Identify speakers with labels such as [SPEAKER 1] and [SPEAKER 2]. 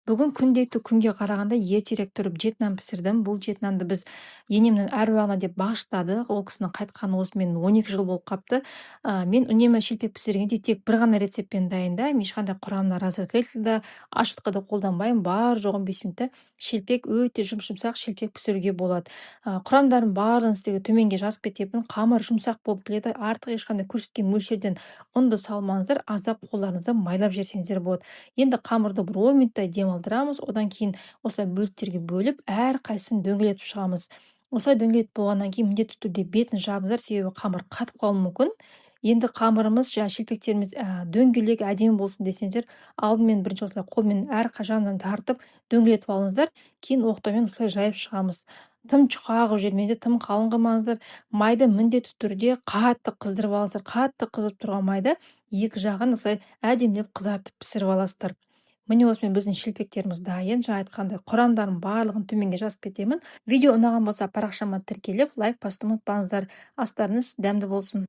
[SPEAKER 1] Бүгін күнделікті күнге қарағанда ертерек тұрып жет нан пісірдім. Бұл жет нанды біз енемнің әруағына деп бағыштадық. Ол кісінің қайтқаны осымен 12 жыл болып қапты. Мен үнемі шелпек пісіргенде тек бір ғана рецептпен дайындаймын. Ешқандай құрамына разрыхлитель ашытқыды қолданбаймын. Бар жоғы 5 минутта шелпек өте жұмсақ шелпек пісіруге болады. Құрамдарын барлығын сіздерге төменге жазып кетемін. Қамыр жұмсақ болып келеді. Артық ешқандай көрсеткен мөлшерден ұнды салмаңыздар, аздап қолдарыңызды майлап жіберсеңіздер болады. Енді қамырды бір 10 минуттай демалдырамыз. Одан кейін осылай бөліктерге бөліп, әрқайсысын дөңгелетіп шығамыз. Осылай дөңгелетіп болғаннан кейін міндетті түрде бетін жабыңыздар, себебі қамыр қатып қалуы мүмкін. Енді қамырымыз, шелпектеріміз дөңгелек әдемі болсын десеңіздер, алдымен бірінші осылай қолмен жағынан тартып дөңгелетіп алыңыздар. Кейін оқтаумен осылай жайып шығамыз. Тым жұқа қылып жібермеңіздер, тым қалың қылмаңыздар. Майды міндетті түрде қатты қыздырып алыңыздар. Қатты қызып тұрған майды екі жағын осылай әдемілеп қызартып пісіріп аласыздар. Міне осымен біздің шелпектеріміз дайын. Жаңа айтқандай құрамдарын барлығын төменге жазып кетемін. Видео ұнаған болса парақшама тіркеліп, лайк басуды ұмытпаңыздар. Астарыңыз дәмді болсын.